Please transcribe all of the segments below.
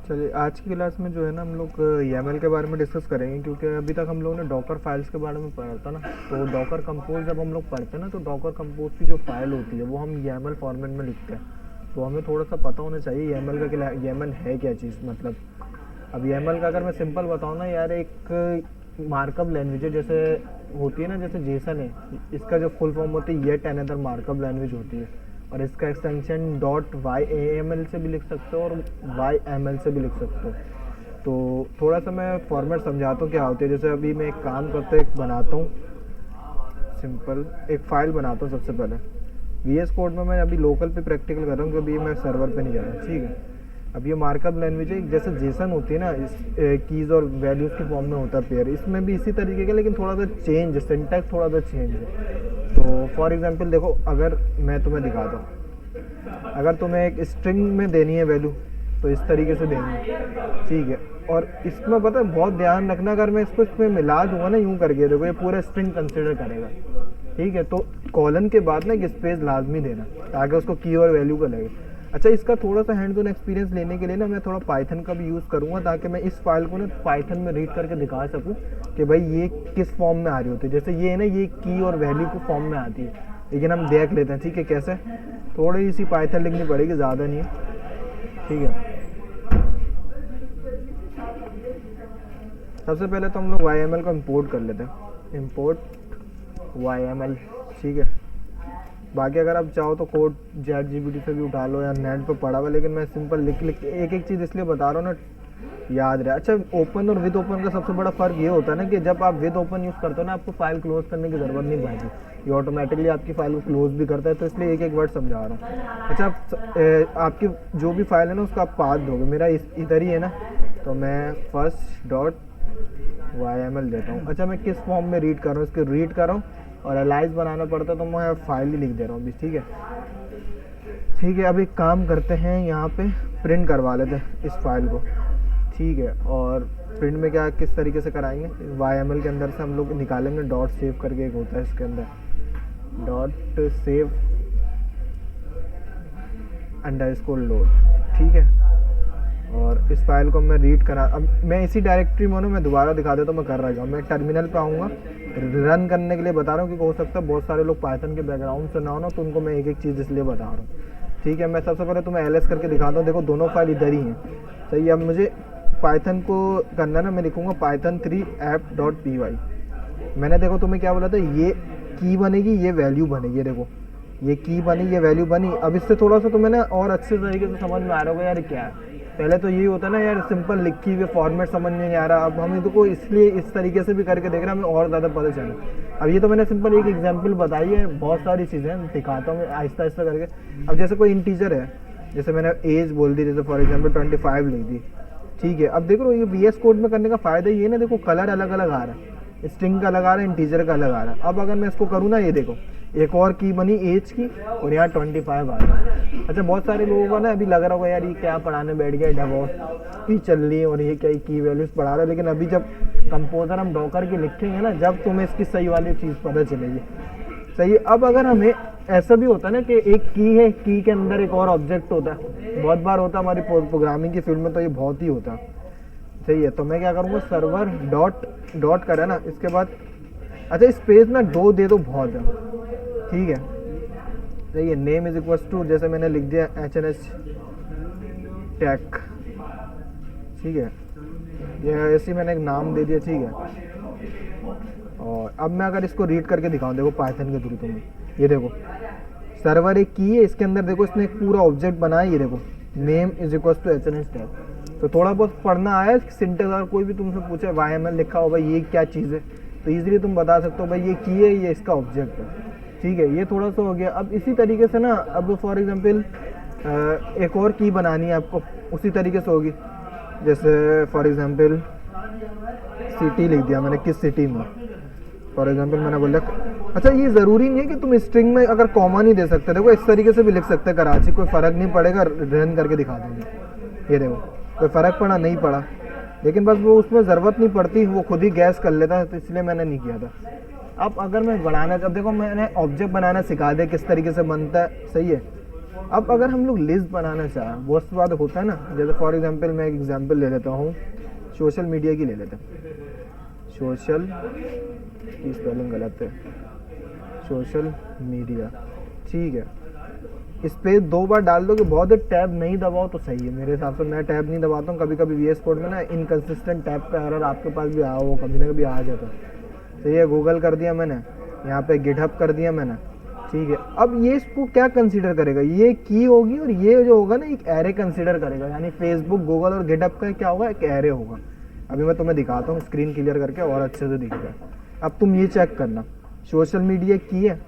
चलिए आज की क्लास में जो है ना हम लोग YAML के बारे में डिस्कस करेंगे, क्योंकि अभी तक हम लोगों ने डॉकर फाइल्स के बारे में पढ़ा था ना। तो डॉकर कंपोज जब हम लोग पढ़ते हैं ना, तो डॉकर कंपोज की जो फाइल होती है वो हम YAML फॉर्मेट में लिखते हैं। तो हमें थोड़ा सा पता होना चाहिए YAML का क्या, YAML है क्या चीज़। मतलब अब YAML का अगर मैं सिंपल बताऊँ ना यार, एक मार्कअप लैंग्वेज है। जैसे होती है ना, जैसे जेसन है, इसका जो फुल फॉर्म होती है येट अनदर मार्कअप लैंग्वेज होती है। और इसका एक्सटेंशन .yaml से भी लिख सकते हो और YML से भी लिख सकते हो। तो थोड़ा सा मैं फॉर्मेट समझाता हूँ क्या होती है। जैसे अभी मैं एक काम करता एक बनाता हूँ, सिंपल एक फ़ाइल बनाता हूँ। सबसे पहले VS कोड में मैं अभी लोकल पे प्रैक्टिकल कर रहा हूँ, क्योंकि मैं सर्वर पे नहीं जा रहा। ठीक है, अब ये मार्कअप लैंग्वेज है। जैसे जेसन होती है ना, इस कीज़ और वैल्यूज़ के फॉर्म में होता है पेयर, इसमें भी इसी तरीके का, लेकिन थोड़ा सा चेंज है, सिंटैक्स थोड़ा सा चेंज है। तो फॉर एग्जांपल देखो, अगर मैं तुम्हें दिखाता हूँ, अगर तुम्हें एक स्ट्रिंग में देनी है वैल्यू, तो इस तरीके से देनी है। ठीक है, और इसमें पता है बहुत ध्यान रखना, अगर मैं इसको इसमें मिला दूंगा ना यूँ करके, देखो ये पूरा स्ट्रिंग कंसिडर करेगा। ठीक है, तो कॉलन के बाद ना एक स्पेस लाजमी देना, ताकि उसको की और वैल्यू का लगे। अच्छा, इसका थोड़ा सा हैंड्स ऑन एक्सपीरियंस लेने के लिए ना मैं थोड़ा पाइथन का भी यूज़ करूँगा, ताकि मैं इस फाइल को ना पाइथन में रीड करके दिखा सकूँ कि भाई ये किस फॉर्म में आ रही होती है। जैसे ये ना, ये की और वैल्यू के फॉर्म में आती है, लेकिन हम देख लेते हैं। ठीक है, कैसे थोड़ी सी पाइथन लिखनी पड़ेगी, ज़्यादा नहीं है। ठीक है, सबसे पहले तो हम लोग YML को इंपोर्ट कर लेते हैं। Import YML। ठीक है, बाकी अगर आप चाहो तो कोड ChatGPT से भी उठा लो या नेट पे पढ़ा हुआ, लेकिन मैं सिंपल लिख के एक एक चीज़ इसलिए बता रहा हूँ ना, याद रहे। अच्छा, ओपन और विद ओपन का सबसे बड़ा फ़र्क ये होता है ना कि जब आप विद ओपन यूज़ करते हो ना, आपको फाइल क्लोज करने की ज़रूरत नहीं पड़ेगी, ये ऑटोमेटिकली आपकी फाइल को क्लोज भी करता है। तो इसलिए एक एक वर्ड समझा रहा हूँ। अच्छा, आपकी जो भी फाइल है ना, उसका आप पाथ दोगे। मेरा इधर ही है ना, तो मैं first.yml देता हूँ। अच्छा, मैं किस फॉर्म में रीड कर रहा हूँ, इसके रीड कर रहा हूँ, और एलाइज बनाना पड़ता है तो मैं फाइल ही लिख दे रहा हूँ अभी। ठीक है, ठीक है, अब एक काम करते हैं, यहाँ पे प्रिंट करवा लेते हैं इस फाइल को। ठीक है, और प्रिंट में क्या किस तरीके से कराएंगे, YML के अंदर से हम लोग निकालेंगे डॉट सेव करके, एक होता है इसके अंदर डॉट सेव अंडरस्कोर लोड। ठीक है, और इस फाइल को मैं रीड करा, अब मैं इसी डायरेक्टरी में हूँ, मैं दोबारा दिखा देता हूँ मैं कर रहा हूँ। मैं टर्मिनल पे आऊँगा, रन करने के लिए बता रहा हूँ, क्योंकि हो सकता है बहुत सारे लोग पाइथन के बैकग्राउंड से ना हो ना, तो उनको मैं एक एक चीज़ इसलिए बता रहा हूँ। ठीक है, मैं सबसे पहले तुम्हें LS करके दिखाता हूँ। देखो दोनों फाइल इधर ही हैं। सही है, अब मुझे पाइथन को करना ना, मैं लिखूँगा python3 app.py। मैंने देखो तुम्हें क्या बोला था, ये की बनेगी, ये वैल्यू बनेगी। देखो ये की बनी, ये वैल्यू बनी। अब इससे थोड़ा सा तुम्हें ना और अच्छे तरीके से समझ में आ रहा होगा यार क्या है। पहले तो यही होता है ना यार, सिंपल लिखी हुई फॉर्मेट समझ में नहीं आ रहा। अब हम इनको इसलिए इस तरीके से भी करके देख रहे हैं, हमें और ज़्यादा पता चले। अब ये तो मैंने सिंपल एक एग्जांपल बताई है, बहुत सारी चीज़ें दिखाता हूँ मैं आहिस्ता आहिस्ता करके। अब जैसे कोई इंटीजर है, जैसे मैंने एज बोल दी, जैसे फॉर एग्जाम्पल 25 लिख दी। ठीक है, अब देखो ये VS कोड में करने का फ़ायदा ये ना, देखो कलर अलग अलग आ रहा है, स्ट्रिंग का अलग आ रहा है, इंटीजर का अलग आ रहा है। अब अगर मैं इसको करूँ ना, ये देखो एक और की बनी एज की, और यहाँ 25 आ रहा है। अच्छा, बहुत सारे लोगों को ना अभी लग रहा होगा यार ये क्या पढ़ाने बैठ गया, डेवॉप्स की चल रही है और ये क्या की वैल्यूज़ पढ़ा रहा है। लेकिन अभी जब कंपोजर हम डॉकर की लिखेंगे ना, जब तुम्हें इसकी सही वाली चीज़ पता चलेगी। सही है, अब अगर हमें ऐसा भी होता है ना कि एक की है, की के अंदर एक और ऑब्जेक्ट होता है, बहुत बार होता है हमारी प्रोग्रामिंग की फील्ड में, तो ये बहुत ही होता है। सही है, तो मैं क्या करूँगा, सर्वर डॉट करें ना, इसके बाद अच्छा स्पेस ना दो दे दो, बहुत है। ठीक है, सही है, नेम इज इक्वल टू, जैसे मैंने लिख दिया HNS टेक। ठीक है, ये ऐसे मैंने एक नाम दे दिया। ठीक है, और अब मैं अगर इसको रीड करके दिखाऊं, देखो पाइथन के थ्रू तुम्हें, ये देखो सर्वर एक की है, इसके अंदर देखो इसने एक पूरा ऑब्जेक्ट बनाया। ये देखो name is equal to HNS tech. तो थोड़ा बहुत पढ़ना आया सिंटेक्स, अगर कोई भी तुमसे पूछे YML लिखा हो भाई ये क्या चीज़ है, तो ईजिली तुम बता सकते हो भाई ये की है, ये इसका ऑब्जेक्ट है। ठीक है, ये थोड़ा सा हो गया। अब इसी तरीके से ना, अब फॉर एग्जांपल एक और की बनानी है आपको, उसी तरीके से होगी। जैसे फॉर एग्जांपल सिटी लिख दिया मैंने, किस सिटी में, फॉर एग्जांपल मैंने बोला। अच्छा, ये ज़रूरी नहीं है कि तुम स्ट्रिंग में अगर कॉमा नहीं दे सकते, देखो इस तरीके से भी लिख सकते हैं कराची, कोई फ़र्क नहीं पड़ेगा, रन करके दिखा देंगे। ये देखो कोई फ़र्क पड़ा नहीं पड़ा, लेकिन बस वो उसमें ज़रूरत नहीं पड़ती, वो खुद ही गैस कर लेता है, तो इसलिए मैंने नहीं किया था। अब अगर मैं बनाना, अब देखो मैंने ऑब्जेक्ट बनाना सिखा दिया किस तरीके से बनता है। सही है, अब अगर हम लोग लिस्ट बनाना चाहें, बहुत सी बात होता है ना, जैसे फॉर एग्जांपल मैं एक एग्जांपल ले लेता हूँ, सोशल मीडिया की ले लेते हैं। सोशल की स्पेलिंग गलत है, सोशल मीडिया, ठीक है। इस पर 2 बार डाल दो कि बहुत देर टैब नहीं दबाओ तो सही है। मेरे हिसाब से मैं टैब नहीं दबाता हूँ, कभी कभी VS कोड में ना इनकन्सिस्टेंट टैब का एरर आपके पास भी आया हो, कभी ना कभी आ जाता है। तो ये गूगल कर दिया मैंने, यहाँ पे गिटहब कर दिया मैंने, ठीक है। अब ये इसको क्या कंसीडर करेगा, ये की होगी और ये जो होगा ना एक एरे कंसीडर करेगा, यानी फेसबुक, गूगल और गिटहब का क्या होगा, एक एरे होगा। अभी मैं तुम्हें दिखाता हूँ स्क्रीन क्लियर करके और अच्छे से दिखेगा। अब तुम ये चेक करना, सोशल मीडिया की है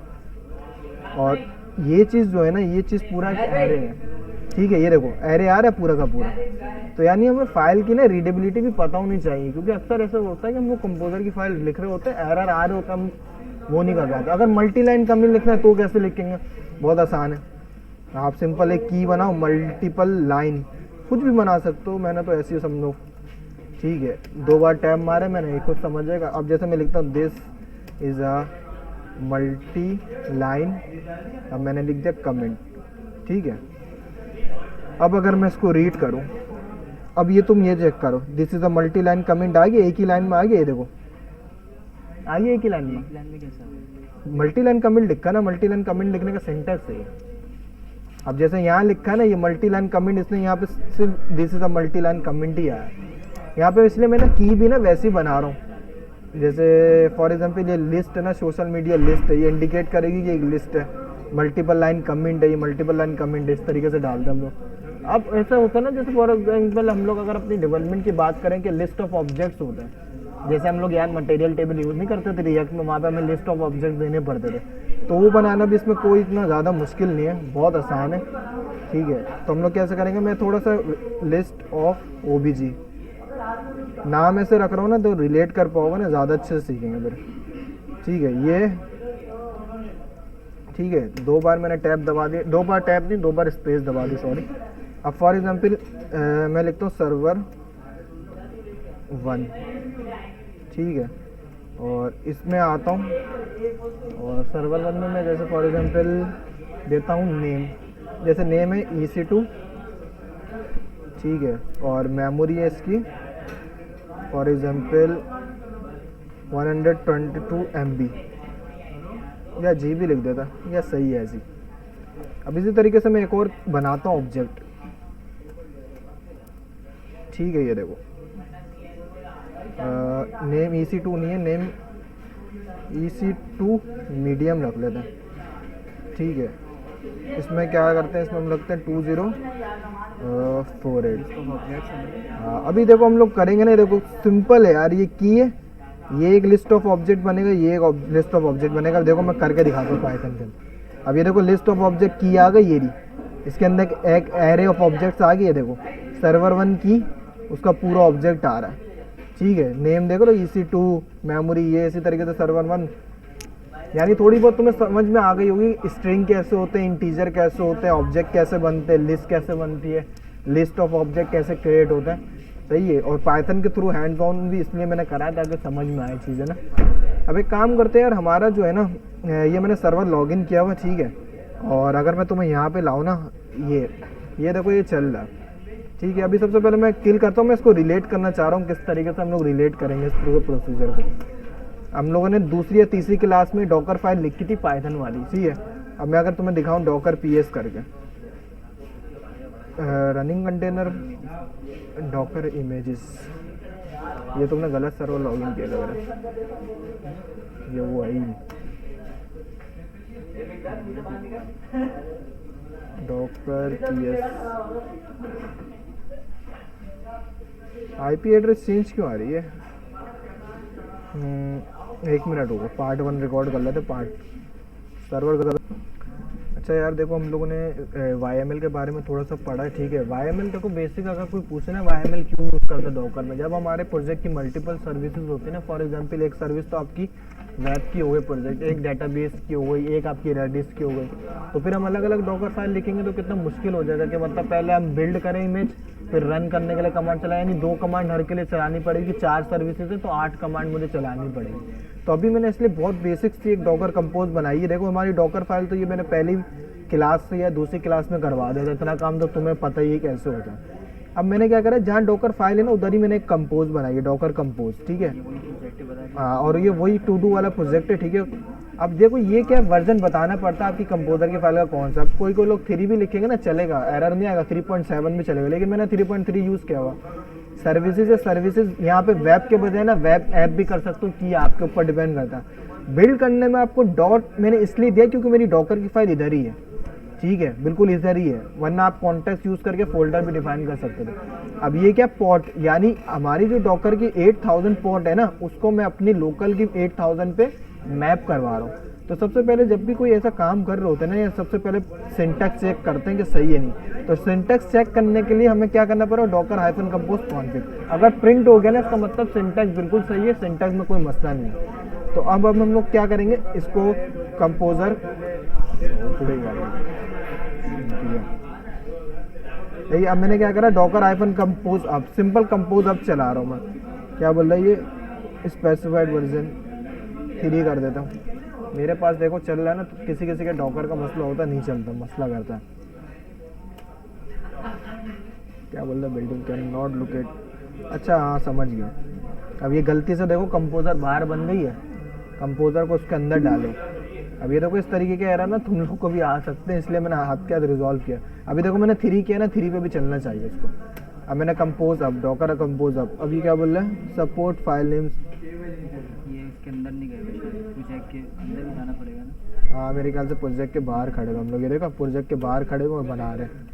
और ये चीज़ जो है ना, ये चीज़ पूरा एक एरे है, ठीक है। ये देखो एरे आ रहा है पूरा का पूरा। तो यानी हमें फाइल की ना रीडेबिलिटी भी पता होनी चाहिए, क्योंकि अक्सर ऐसा होता है कि हम लोग कंपोजर की फाइल लिख रहे होते हैं, एरर आ रहे होता है, हम वो नहीं कर पाते। अगर मल्टी लाइन कमेंट लिखना है तो कैसे लिखेंगे, बहुत आसान है। आप सिंपल एक की बनाओ, मल्टीपल लाइन कुछ भी बना सकते हो, मैंने तो ऐसे ही समझो, ठीक है। 2 बार टैब मारे मैंने, एक कुछ समझेगा। अब जैसे मैं लिखता हूँ this is a multi line, अब मैंने लिख दिया कमेंट, ठीक है। अब अगर मैं इसको रीड करूँ, अब ये तुम ये चेक करो, this is a multi line comment आ गया, एक ही लाइन में आ गया, ये देखो आ गया एक ही लाइन में। मल्टी लाइन कमेंट लिखा ना, मल्टी लाइन कमेंट लिखने का सिंटैक्स है। अब जैसे यहाँ लिखा है ना, ये मल्टी लाइन कमेंट, इसने यहाँ पे सिर्फ this is a multi line comment ही आया यहाँ पे, इसलिए मैं ना की भी ना वैसे ही बना रहा हूँ। जैसे फॉर एग्जांपल ये लिस्ट है ना, सोशल मीडिया लिस्ट है, ये इंडिकेट करेगी कि एक लिस्ट है, मल्टीपल लाइन कमेंट है, ये मल्टीपल लाइन कमेंट है, इस तरीके से डालते हैं हम लोग। अब ऐसा होता है ना, जैसे फॉर एग्जांपल हम लोग अगर अपनी डेवलपमेंट की बात करें कि लिस्ट ऑफ ऑब्जेक्ट्स होते हैं, जैसे हम लोग यार मटेरियल टेबल यूज़ नहीं करते थे रिएक्ट में, वहाँ पे हमें लिस्ट ऑफ ऑब्जेक्ट देने पड़ते थे, तो वो बनाना भी इसमें कोई इतना ज़्यादा मुश्किल नहीं है, बहुत आसान है, ठीक है। तो हम लोग कैसे करेंगे, मैं थोड़ा सा लिस्ट ऑफ OBJ नाम ऐसे रख रहा हूँ ना, तो रिलेट कर पाओगे ना, ज़्यादा अच्छे से सीखेंगे फिर, ठीक है। ये ठीक है, 2 बार मैंने टैब दबा दिया, 2 बार टैब नहीं, 2 बार स्पेस दबा दी, सॉरी। अब फॉर एग्जांपल मैं लिखता हूँ सर्वर 1, ठीक है, और इसमें आता हूँ और सर्वर 1 में मैं जैसे फॉर एग्जांपल देता हूँ नेम, जैसे नेम है EC2, ठीक है, और मेमोरी है इसकी फॉर एग्जांपल 122 MB या GB लिख देता, या सही है ऐसी। अब इसी तरीके से मैं एक और बनाता हूँ ऑब्जेक्ट, ठीक है। ये देखो नेम EC2 नहीं है, नेम EC2 मीडियम रख लेते हैं, ठीक है। इसमें क्या करते हैं, इसमें हम लगते हैं 2048। हाँ, अभी देखो हम लोग करेंगे ना, देखो सिंपल है यार, ये की है, ये एक लिस्ट ऑफ ऑब्जेक्ट बनेगा, ये एक लिस्ट ऑफ ऑब्जेक्ट बनेगा। देखो मैं करके दिखाता हूँ पाइथन के। अब ये देखो लिस्ट ऑफ ऑब्जेक्ट की आ गई, ये रही, इसके अंदर एक एरे ऑफ ऑब्जेक्ट्स आ गई है, देखो सर्वर 1 की, उसका पूरा ऑब्जेक्ट आ रहा है, ठीक है। नेम देखो तो EC2, मेमोरी ये, इसी तरीके से सर्वर 1, यानी थोड़ी बहुत तुम्हें समझ में आ गई होगी स्ट्रिंग कैसे होते हैं, इंटीजर कैसे होते हैं, ऑब्जेक्ट कैसे बनते हैं, लिस्ट कैसे बनती है, लिस्ट ऑफ ऑब्जेक्ट कैसे क्रिएट होते हैं, सही है। और पाइथन के थ्रू हैंड्स ऑन भी इसलिए मैंने करा ताकि समझ में आए चीज़ें ना। अब एक काम करते हैं यार, हमारा जो है ना, ये मैंने सर्वर लॉगिन किया हुआ, ठीक है, और अगर मैं तुम्हें यहाँ पे लाऊँ ना, ये देखो ये चल रहा है, ठीक है। अभी सबसे पहले मैं किल करता हूँ, मैं इसको रिलेट करना चाह रहा हूँ, किस तरीके से हम लोग रिलेट करेंगे इस पूरे प्रोसीजर को। हम लोगों ने दूसरी या तीसरी क्लास में डॉकर फाइल लिखी थी पाइथन वाली, ठीक है। अब मैं अगर तुम्हें दिखाऊँ डॉकर PS करके, रनिंग कंटेनर डॉकर इमेजेस, ये तुमने गलत सर्वर लॉगिन किया लग रहा है, ये वो है Docker PS। IP address change क्यों आ रही है, 1 मिनट होगा, पार्ट 1 रिकॉर्ड कर लेते, पार्ट सर्वर का। अच्छा यार देखो, हम लोगों ने YML के बारे में थोड़ा सा पढ़ा है, ठीक है। YML देखो बेसिक, अगर कोई पूछे ना YML क्यों यूज़ करते हैं डॉकर में, जब हमारे प्रोजेक्ट की मल्टीपल सर्विसेज होती है ना, फॉर एग्जांपल एक सर्विस तो आपकी वेब की हो गई प्रोजेक्ट, एक डेटाबेस की हो गई, एक आपकी रेडिस की हो गई, तो फिर हम अलग अलग डॉकर फाइल लिखेंगे तो कितना मुश्किल हो जाएगा कि मतलब पहले हम बिल्ड करें इमेज, फिर रन करने के लिए कमांड चलाया, यानी 2 कमांड हर के लिए चलानी पड़ेगी। 4 सर्विसेज है तो 8 कमांड मुझे चलानी पड़ेगी। तो अभी मैंने इसलिए बहुत बेसिक सी एक डॉकर कंपोज बनाई है। देखो हमारी डॉकर फाइल तो ये मैंने पहली क्लास से या दूसरी क्लास में करवा दिया था, इतना काम तो तुम्हें पता ही है कैसे होता है। अब मैंने क्या करा, जहाँ डॉकर फाइल है ना उधर ही मैंने एक कंपोज बनाई है, डॉकर कंपोज, ठीक है। हाँ, और ये वही टू डू वाला प्रोजेक्ट है, ठीक है। अब देखो ये क्या वर्जन बताना पड़ता है आपकी कंपोजर की फाइल का कौन सा। कोई कोई लोग 3 भी लिखेंगे ना चलेगा, एरर नहीं आएगा, 3.7 भी चलेगा, लेकिन मैंने 3.3 यूज़ किया हुआ। सर्विसेज है, सर्विसेज यहाँ पे वेब के बजाय ना वेब ऐप भी कर सकते हो, कि आपके ऊपर डिपेंड करता है। बिल्ड करने में आपको डॉट मैंने इसलिए दिया क्योंकि मेरी डॉकर की फाइल इधर ही है, ठीक है, बिल्कुल इधर ही है, वरना आप कॉन्टेक्स्ट यूज़ करके फोल्डर भी डिफाइन कर सकते थे। अब ये क्या पोर्ट, यानी हमारी जो डॉकर की 8000 पोर्ट है ना, उसको मैं अपनी लोकल की 8000 पे मैप करवा रहा हूँ। तो सबसे पहले जब भी कोई ऐसा काम कर रहे होते हैं ना, या सबसे पहले सिंटैक्स चेक करते हैं कि सही है नहीं। तो सिंटैक्स चेक करने के लिए हमें क्या करना पड़ेगा, डॉकर हाइफन कंपोज कॉन्फिग। अगर प्रिंट हो गया ना, इसका मतलब सिंटैक्स बिल्कुल सही है, सिंटैक्स में कोई मसला नहीं है। तो अब हम लोग क्या करेंगे, इसको कंपोजर देखिए, अब मैंने क्या करा, डॉकर हाइफन कंपोज अब सिंपल कंपोज अब चला रहा हूँ मैं। क्या बोल रहा है ये, स्पेसिफाइड वर्जन 3 कर देता हूँ। मेरे पास देखो चल रहा है ना, तो किसी किसी के डॉकर का मसला होता है, नहीं चलता, मसला करता है। क्या बोल रहा है, बिल्डिंग कैन नॉट लोकेट, अच्छा हाँ समझ गया। अब ये गलती से देखो कंपोजर बाहर बन गई है, कंपोजर को उसके अंदर डालो। अब ये देखो इस तरीके का एरर ना तुम लोग को भी आ सकते हैं, इसलिए मैंने हाथ के हाथ रिजॉल्व किया। अभी देखो मैंने 3 किया ना, 3 पे भी चलना चाहिए इसको। अब मैंने कंपोज अब, डॉकर कंपोज अब। अभी क्या बोल रहा है, सपोर्ट फाइल नेम्स, ये इसके अंदर नहीं गए, प्रोजेक्ट के अंदर भी जाना पड़ेगा ना। हाँ मेरे ख्याल से प्रोजेक्ट के बाहर खड़े हो हम लोग, ये देखो प्रोजेक्ट के बाहर खड़े हो और बना रहे हैं।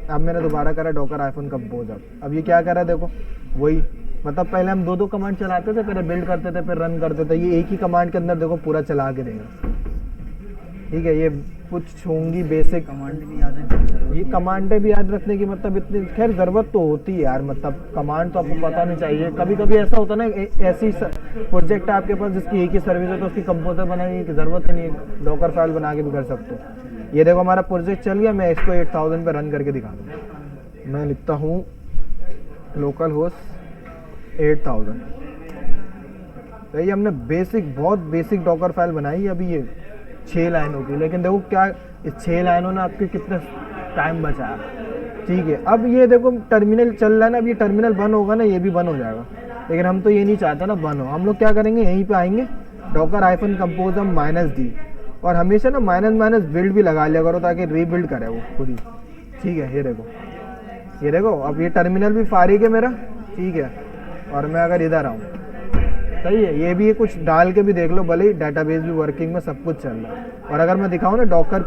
अब मैंने दोबारा करा डॉकर हाइफन कंपोज अब ये क्या करा, देखो वही, मतलब पहले हम 2 कमांड चलाते थे, पहले बिल्ड करते थे फिर रन करते थे, ये एक ही कमांड के अंदर देखो पूरा चला के देगा, ठीक है। ये कुछ होंगी बेसिक कमांड भी याद है, ये कमांडें भी याद रखने की मतलब इतनी खैर ज़रूरत तो होती है यार, मतलब कमांड तो आपको पता नहीं चाहिए। कभी कभी ऐसा होता है ना, ऐसी प्रोजेक्ट है आपके पास जिसकी एक ही सर्विस है, तो उसकी कंपोजर बनाने की ज़रूरत ही नहीं है, डॉकर फाइल बना के भी कर सकते हो। ये देखो हमारा प्रोजेक्ट चल गया, मैं इसको 8000 पे रन करके दिखा दूँ। मैं लिखता हूँ लोकल होस्ट 8000, तो ये हमने बेसिक, बहुत बेसिक डॉकर फाइल बनाई। अभी ये 6 लाइन होगी, लेकिन देखो क्या इस 6 लाइनों ने आपके कितना टाइम बचाया, ठीक है। अब ये देखो टर्मिनल चल रहा है ना, अब ये टर्मिनल बंद होगा ना, ये भी बंद हो जाएगा, लेकिन हम तो ये नहीं चाहते ना बंद हो। हम लोग क्या करेंगे, यहीं पे आएंगे, डॉकर हाइफन कंपोज हम -d, और हमेशा ना माइनस बिल्ड भी लगा लिया करो ताकि रीबिल्ड करे वो खुद ही, ठीक है। ये देखो अब ये टर्मिनल भी फारिग है मेरा, ठीक है। और मैं अगर इधर आऊँ, सही है, ये भी कुछ डाल के भी देख लो, भले ही डाटाबेस भी वर्किंग में, सब कुछ चल रहा है। और अगर मैं दिखाऊँ ना डॉकर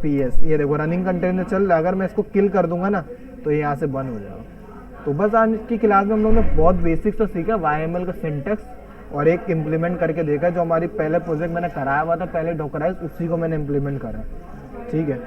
पीएस, ये देखो रनिंग कंटेनर चल रहा है। अगर मैं इसको किल कर दूंगा ना, तो ये यहाँ से बंद हो जाएगा। तो बस आज की क्लास में हम लोग ने बहुत बेसिक से सीखा, YML का सिंटेक्स, और एक इम्प्लीमेंट करके देखा, जो हमारी पहले प्रोजेक्ट मैंने कराया हुआ था पहले डॉकराइज, उसी को मैंने इम्प्लीमेंट करा, ठीक है।